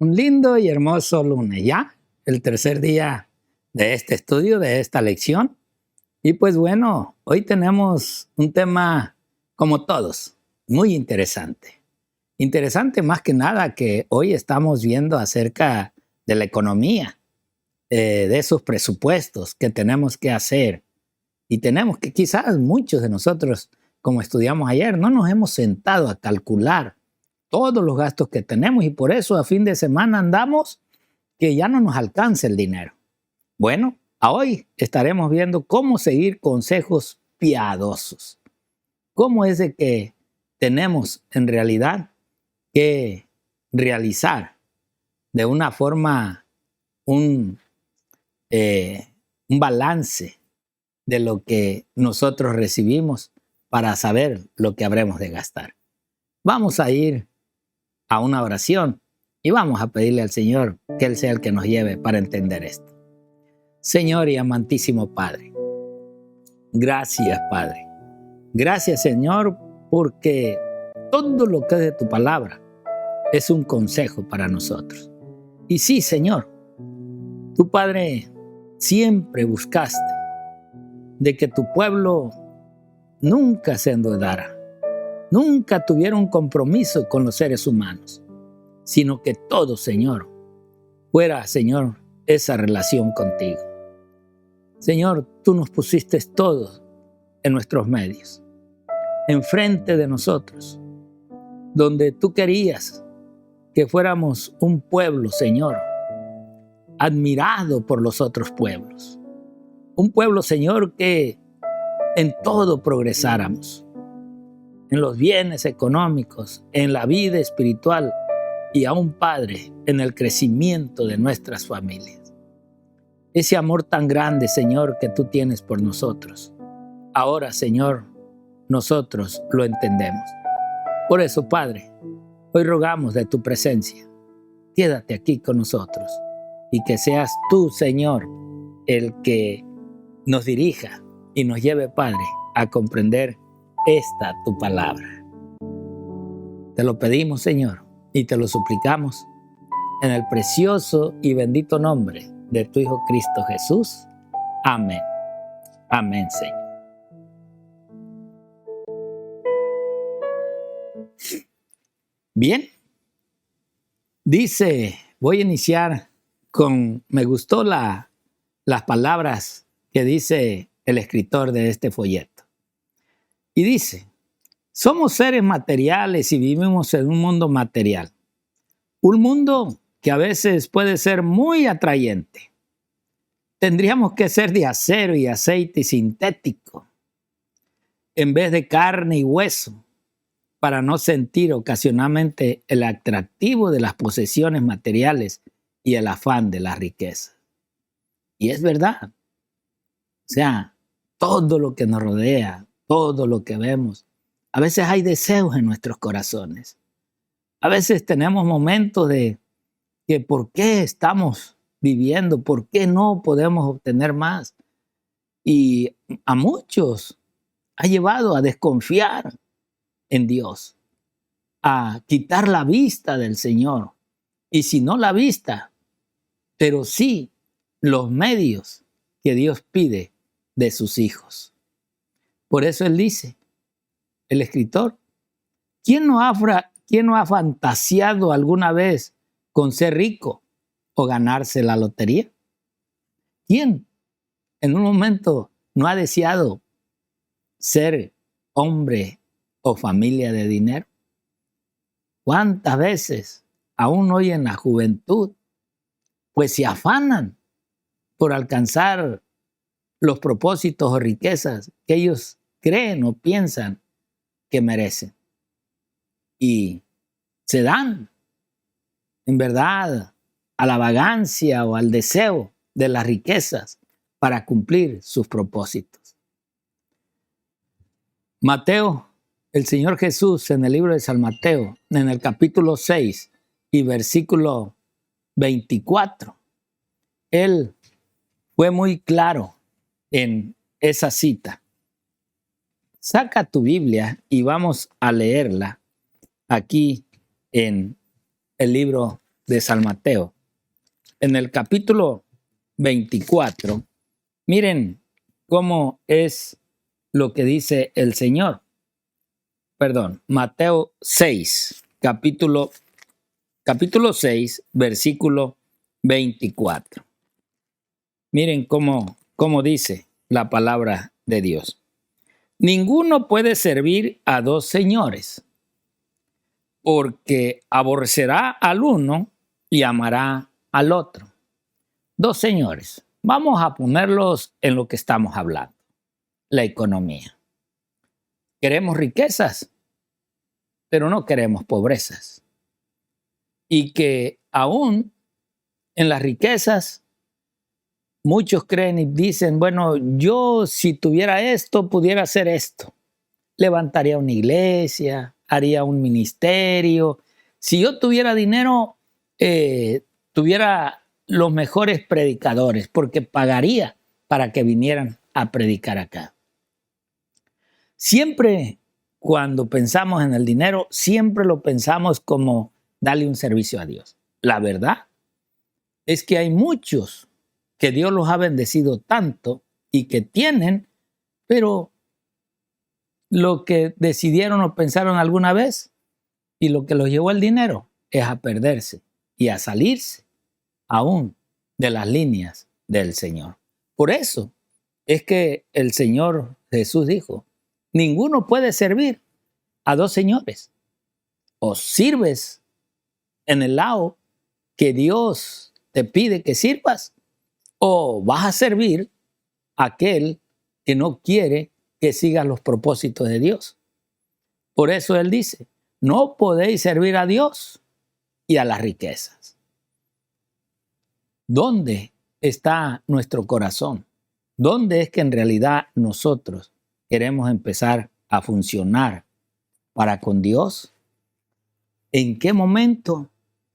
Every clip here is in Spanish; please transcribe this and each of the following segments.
Un lindo y hermoso lunes, ¿ya? El tercer día de este estudio, de esta lección. Y pues bueno, hoy tenemos un tema, como todos, muy interesante. Interesante más que nada que hoy estamos viendo acerca de la economía, de esos presupuestos que tenemos que hacer. Y tenemos que, quizás muchos de nosotros, como estudiamos ayer, no nos hemos sentado a calcular todos los gastos que tenemos y por eso a fin de semana andamos que ya no nos alcanza el dinero. Bueno, hoy estaremos viendo cómo seguir consejos piadosos. Cómo es de que tenemos en realidad que realizar de una forma un balance de lo que nosotros recibimos para saber lo que habremos de gastar. Vamos a ir a una oración y vamos a pedirle al Señor que Él sea el que nos lleve para entender esto. Señor y amantísimo Padre, gracias Padre. Gracias Señor porque todo lo que es de tu palabra es un consejo para nosotros. Y sí Señor, tu Padre siempre buscaste de que tu pueblo nunca se endeudara, nunca tuviera un compromiso con los seres humanos, sino que todo, Señor, fuera, Señor, esa relación contigo. Señor, tú nos pusiste todos en nuestros medios, enfrente de nosotros, donde tú querías que fuéramos un pueblo, Señor, admirado por los otros pueblos. Un pueblo, Señor, que en todo progresáramos, en los bienes económicos, en la vida espiritual y aún, Padre, en el crecimiento de nuestras familias. Ese amor tan grande, Señor, que tú tienes por nosotros. Ahora, Señor, nosotros lo entendemos. Por eso, Padre, hoy rogamos de tu presencia. Quédate aquí con nosotros y que seas tú, Señor, el que nos dirija y nos lleve, Padre, a comprender esta tu palabra. Te lo pedimos, Señor, y te lo suplicamos en el precioso y bendito nombre de tu Hijo Cristo Jesús. Amén. Amén, Señor. Bien, dice, voy a iniciar con, me gustó las palabras que dice el escritor de este folleto. Y dice, somos seres materiales y vivimos en un mundo material. Un mundo que a veces puede ser muy atrayente. Tendríamos que ser de acero y aceite sintético en vez de carne y hueso para no sentir ocasionalmente el atractivo de las posesiones materiales y el afán de la riqueza. Y es verdad. O sea, todo lo que nos rodea, todo lo que vemos, a veces hay deseos en nuestros corazones. A veces tenemos momentos de que ¿por qué estamos viviendo? ¿Por qué no podemos obtener más? Y a muchos ha llevado a desconfiar en Dios, a quitar la vista del Señor. Y si no la vista, pero sí los medios que Dios pide de sus hijos. Por eso Él dice, el escritor, ¿quién no ha fantaseado alguna vez con ser rico o ganarse la lotería? ¿Quién en un momento no ha deseado ser hombre o familia de dinero? ¿Cuántas veces, aún hoy en la juventud, pues se afanan por alcanzar los propósitos o riquezas que ellos creen o piensan que merecen? Y se dan, en verdad, a la vagancia o al deseo de las riquezas para cumplir sus propósitos. Mateo, el Señor Jesús, en el libro de San Mateo, en el capítulo 6 y versículo 24, Él fue muy claro en esa cita. Saca tu Biblia y vamos a leerla aquí en el libro de San Mateo, en el capítulo 24, miren cómo es lo que dice el Señor. Perdón, Mateo 6, capítulo 6, versículo 24. Miren cómo dice la palabra de Dios. Ninguno puede servir a dos señores, porque aborrecerá al uno y amará al otro. Dos señores. Vamos a ponerlos en lo que estamos hablando, la economía. Queremos riquezas, pero no queremos pobrezas. Y que aún en las riquezas, muchos creen y dicen, bueno, yo si tuviera esto, pudiera hacer esto. Levantaría una iglesia, haría un ministerio. Si yo tuviera dinero, tuviera los mejores predicadores, porque pagaría para que vinieran a predicar acá. Siempre cuando pensamos en el dinero, siempre lo pensamos como darle un servicio a Dios. La verdad es que hay muchos que Dios los ha bendecido tanto y que tienen, pero lo que decidieron o pensaron alguna vez y lo que los llevó el dinero es a perderse y a salirse aún de las líneas del Señor. Por eso es que el Señor Jesús dijo, ninguno puede servir a dos señores. O sirves en el lado que Dios te pide que sirvas, o vas a servir a aquel que no quiere que sigas los propósitos de Dios. Por eso Él dice, no podéis servir a Dios y a las riquezas. ¿Dónde está nuestro corazón? ¿Dónde es que en realidad nosotros queremos empezar a funcionar para con Dios? ¿En qué momento,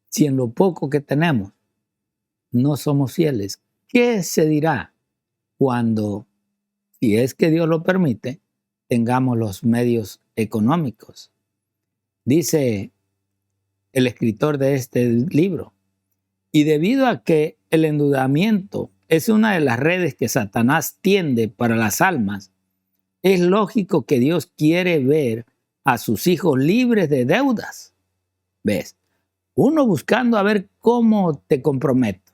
si en lo poco que tenemos no somos fieles? ¿Qué se dirá cuando, si es que Dios lo permite, tengamos los medios económicos? Dice el escritor de este libro, y debido a que el endeudamiento es una de las redes que Satanás tiende para las almas, es lógico que Dios quiere ver a sus hijos libres de deudas. ¿Ves? Uno buscando a ver cómo te comprometo,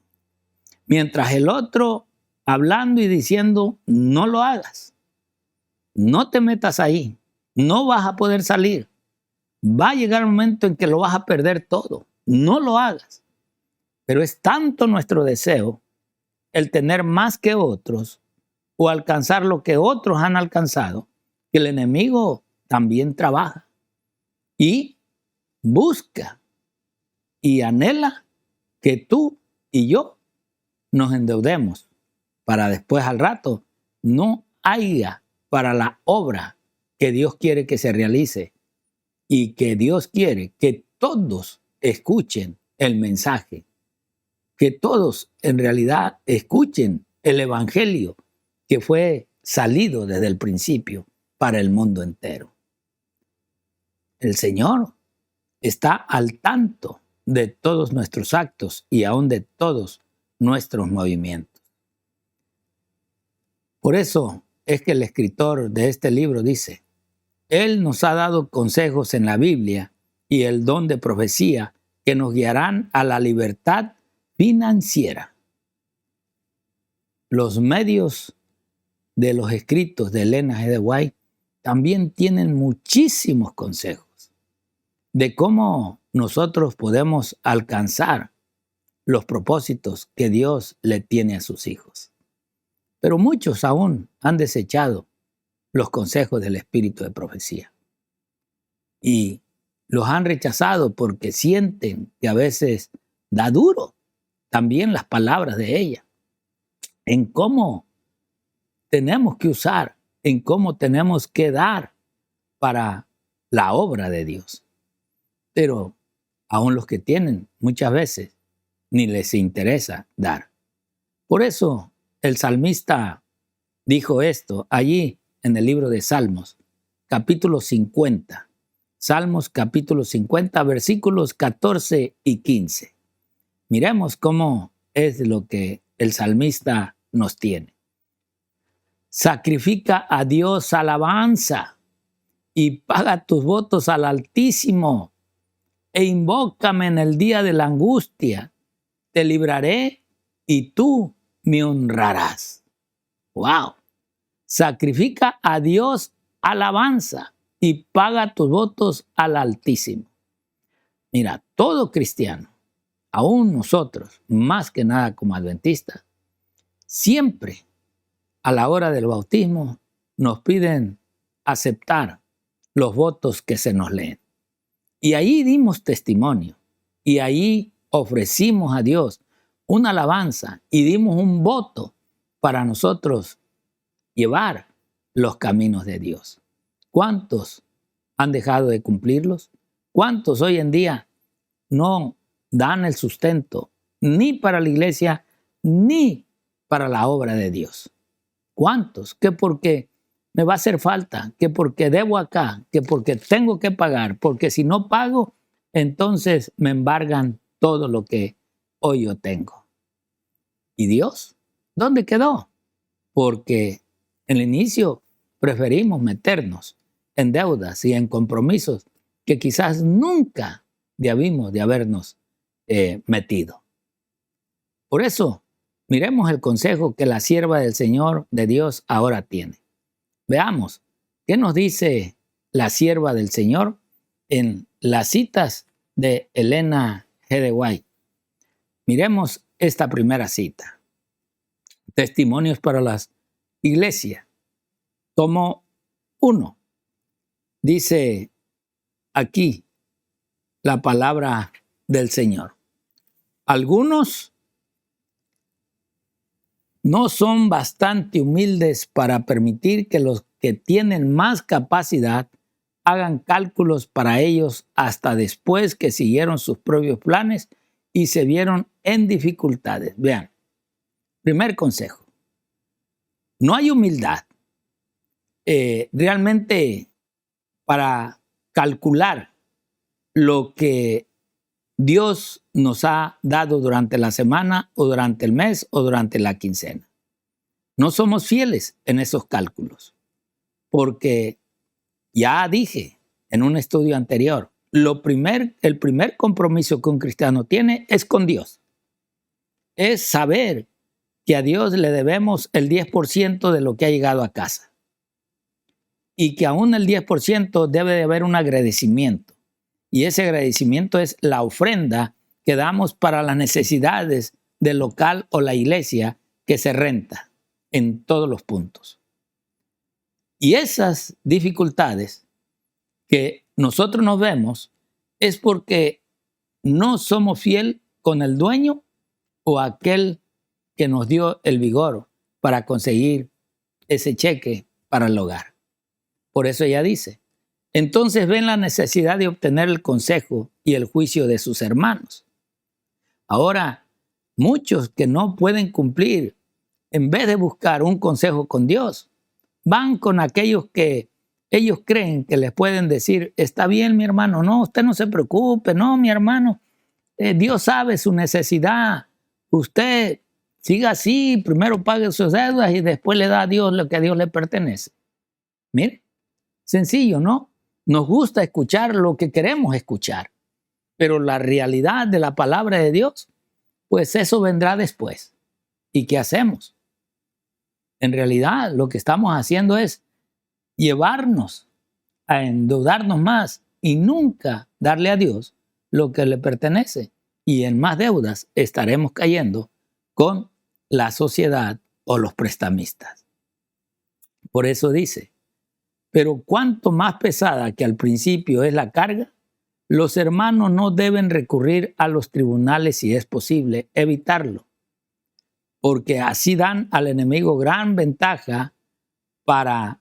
mientras el otro hablando y diciendo, no lo hagas, no te metas ahí, no vas a poder salir, va a llegar un momento en que lo vas a perder todo, no lo hagas. Pero es tanto nuestro deseo el tener más que otros o alcanzar lo que otros han alcanzado, que el enemigo también trabaja y busca y anhela que tú y yo nos endeudemos para después al rato no haya para la obra que Dios quiere que se realice y que Dios quiere que todos escuchen el mensaje, que todos en realidad escuchen el evangelio que fue salido desde el principio para el mundo entero. El Señor está al tanto de todos nuestros actos y aún de todos nuestros movimientos. Por eso es que el escritor de este libro dice, Él nos ha dado consejos en la Biblia y el don de profecía que nos guiarán a la libertad financiera. Los medios de los escritos de Elena G. de White también tienen muchísimos consejos de cómo nosotros podemos alcanzar los propósitos que Dios le tiene a sus hijos. Pero muchos aún han desechado los consejos del espíritu de profecía y los han rechazado porque sienten que a veces da duro también las palabras de ella, en cómo tenemos que usar, en cómo tenemos que dar para la obra de Dios. Pero aún los que tienen muchas veces ni les interesa dar. Por eso el salmista dijo esto allí en el libro de Salmos, capítulo 50. Salmos capítulo 50, versículos 14 y 15. Miremos cómo es lo que el salmista nos tiene. Sacrifica a Dios alabanza y paga tus votos al Altísimo e invócame en el día de la angustia. Te libraré y tú me honrarás. ¡Wow! Sacrifica a Dios alabanza y paga tus votos al Altísimo. Mira, todo cristiano, aún nosotros, más que nada como adventistas, siempre a la hora del bautismo nos piden aceptar los votos que se nos leen. Y ahí dimos testimonio, y ahí ofrecimos a Dios una alabanza y dimos un voto para nosotros llevar los caminos de Dios. ¿Cuántos han dejado de cumplirlos? ¿Cuántos hoy en día no dan el sustento ni para la iglesia ni para la obra de Dios? ¿Cuántos? Que porque me va a hacer falta, que porque debo acá, que porque tengo que pagar, porque si no pago, entonces me embargan todo lo que hoy yo tengo. ¿Y Dios? ¿Dónde quedó? Porque en el inicio preferimos meternos en deudas y en compromisos que quizás nunca debimos de habernos metido. Por eso, miremos el consejo que la sierva del Señor de Dios ahora tiene. Veamos, ¿qué nos dice la sierva del Señor en las citas de Elena G. de White? Miremos esta primera cita. Testimonios para las iglesias. Tomo 1. Dice aquí la palabra del Señor. Algunos no son bastante humildes para permitir que los que tienen más capacidad hagan cálculos para ellos hasta después que siguieron sus propios planes y se vieron en dificultades. Vean, primer consejo. No hay humildad realmente para calcular lo que Dios nos ha dado durante la semana o durante el mes o durante la quincena. No somos fieles en esos cálculos, porque ya dije en un estudio anterior, el primer compromiso que un cristiano tiene es con Dios. Es saber que a Dios le debemos el 10% de lo que ha llegado a casa. Y que aún el 10% debe de haber un agradecimiento. Y ese agradecimiento es la ofrenda que damos para las necesidades del local o la iglesia que se renta en todos los puntos. Y esas dificultades que nosotros nos vemos es porque no somos fiel con el dueño o aquel que nos dio el vigor para conseguir ese cheque para el hogar. Por eso ella dice, entonces ven la necesidad de obtener el consejo y el juicio de sus hermanos. Ahora, muchos que no pueden cumplir, en vez de buscar un consejo con Dios, van con aquellos que ellos creen que les pueden decir, está bien mi hermano, no, usted no se preocupe, no mi hermano, Dios sabe su necesidad, usted siga así, primero pague sus deudas y después le da a Dios lo que a Dios le pertenece. Mire, sencillo, ¿no? Nos gusta escuchar lo que queremos escuchar, pero la realidad de la palabra de Dios, pues eso vendrá después. ¿Y qué hacemos? En realidad lo que estamos haciendo es llevarnos a endeudarnos más y nunca darle a Dios lo que le pertenece. Y en más deudas estaremos cayendo con la sociedad o los prestamistas. Por eso dice, pero cuanto más pesada que al principio es la carga, los hermanos no deben recurrir a los tribunales si es posible evitarlo, porque así dan al enemigo gran ventaja para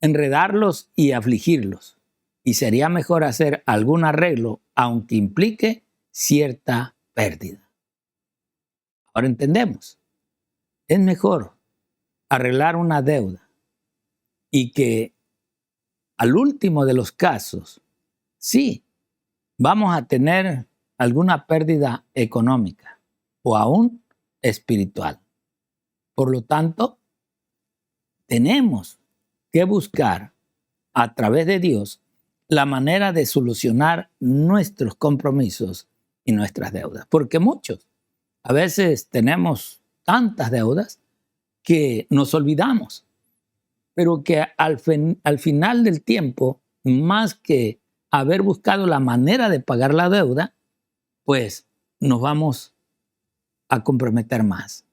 enredarlos y afligirlos. Y sería mejor hacer algún arreglo, aunque implique cierta pérdida. Ahora entendemos, es mejor arreglar una deuda y que al último de los casos, sí, vamos a tener alguna pérdida económica, o aún espiritual. Por lo tanto, tenemos que buscar a través de Dios la manera de solucionar nuestros compromisos y nuestras deudas. Porque muchos a veces tenemos tantas deudas que nos olvidamos, pero que al final del tiempo, más que haber buscado la manera de pagar la deuda, pues nos vamos a comprometer más.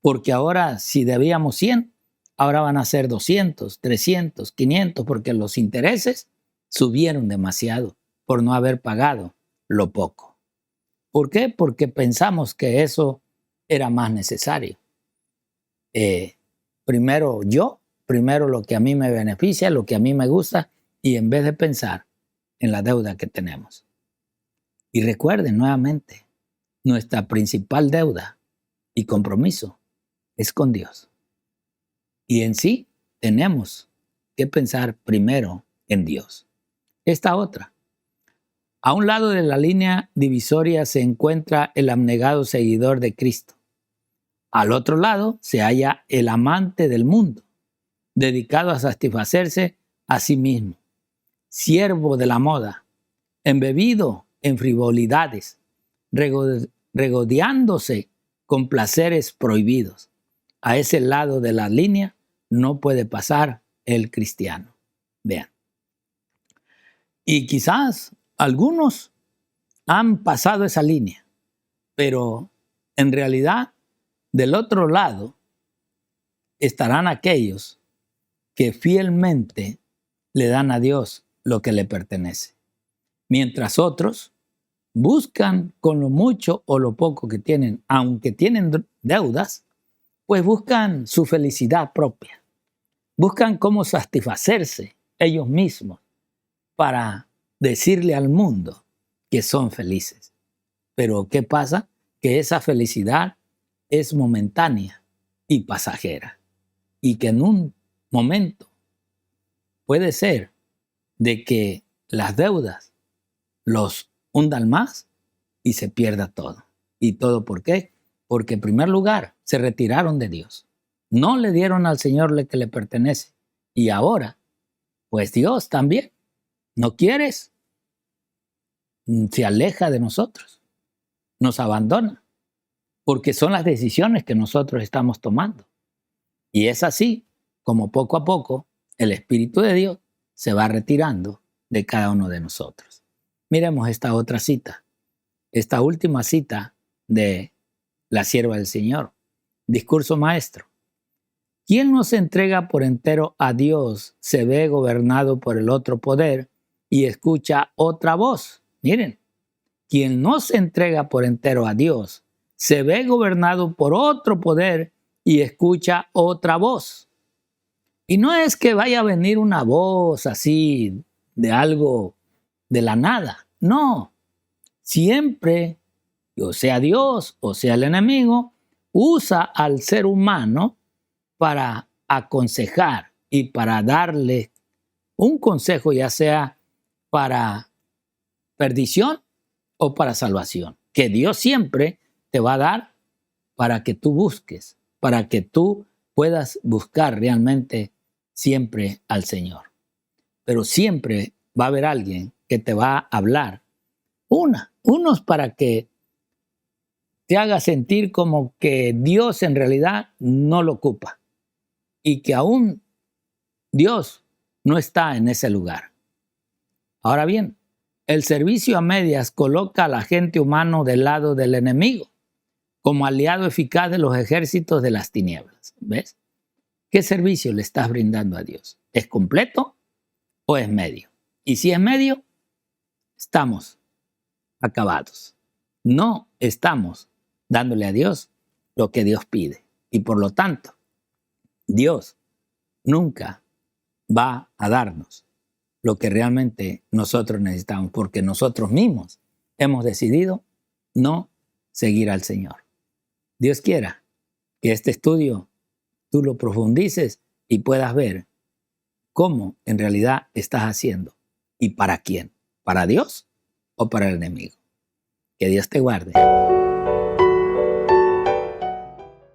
Porque ahora si debíamos 100, ahora van a ser 200, 300, 500, porque los intereses subieron demasiado por no haber pagado lo poco. ¿Por qué? Porque pensamos que eso era más necesario. Primero lo que a mí me beneficia, lo que a mí me gusta, y en vez de pensar en la deuda que tenemos. Y recuerden nuevamente, nuestra principal deuda y compromiso es con Dios. Y en sí tenemos que pensar primero en Dios. Esta otra. A un lado de la línea divisoria se encuentra el abnegado seguidor de Cristo. Al otro lado se halla el amante del mundo, dedicado a satisfacerse a sí mismo, siervo de la moda, embebido en frivolidades, regodeándose con placeres prohibidos. A ese lado de la línea no puede pasar el cristiano. Vean. Y quizás algunos han pasado esa línea, pero en realidad del otro lado estarán aquellos que fielmente le dan a Dios lo que le pertenece, mientras otros buscan con lo mucho o lo poco que tienen, aunque tienen deudas, pues buscan su felicidad propia, buscan cómo satisfacerse ellos mismos para decirle al mundo que son felices. Pero ¿qué pasa? Que esa felicidad es momentánea y pasajera, y que en un momento puede ser de que las deudas los hundan más y se pierda todo. ¿Y todo por qué? Porque en primer lugar se retiraron de Dios. No le dieron al Señor lo que le pertenece. Y ahora, pues Dios también, ¿no quieres? Se aleja de nosotros, nos abandona, porque son las decisiones que nosotros estamos tomando. Y es así como poco a poco el Espíritu de Dios se va retirando de cada uno de nosotros. Miremos esta otra cita, esta última cita de la sierva del Señor. Discurso maestro. Quien no se entrega por entero a Dios se ve gobernado por el otro poder y escucha otra voz. Miren, quien no se entrega por entero a Dios se ve gobernado por otro poder y escucha otra voz. Y no es que vaya a venir una voz así de algo de la nada. No, siempre, o sea Dios o sea el enemigo, usa al ser humano para aconsejar y para darle un consejo, ya sea para perdición o para salvación, que Dios siempre te va a dar para que tú busques, para que tú puedas buscar realmente siempre al Señor. Pero siempre va a haber alguien que te va a hablar. Unos para que te haga sentir como que Dios en realidad no lo ocupa y que aún Dios no está en ese lugar. Ahora bien, el servicio a medias coloca al agente humano del lado del enemigo como aliado eficaz de los ejércitos de las tinieblas. ¿Ves? ¿Qué servicio le estás brindando a Dios? ¿Es completo o es medio? Y si es medio, estamos acabados. No estamos dándole a Dios lo que Dios pide. Y por lo tanto, Dios nunca va a darnos lo que realmente nosotros necesitamos, porque nosotros mismos hemos decidido no seguir al Señor. Dios quiera que este estudio tú lo profundices y puedas ver cómo en realidad estás haciendo y para quién, para Dios o para el enemigo. Que Dios te guarde.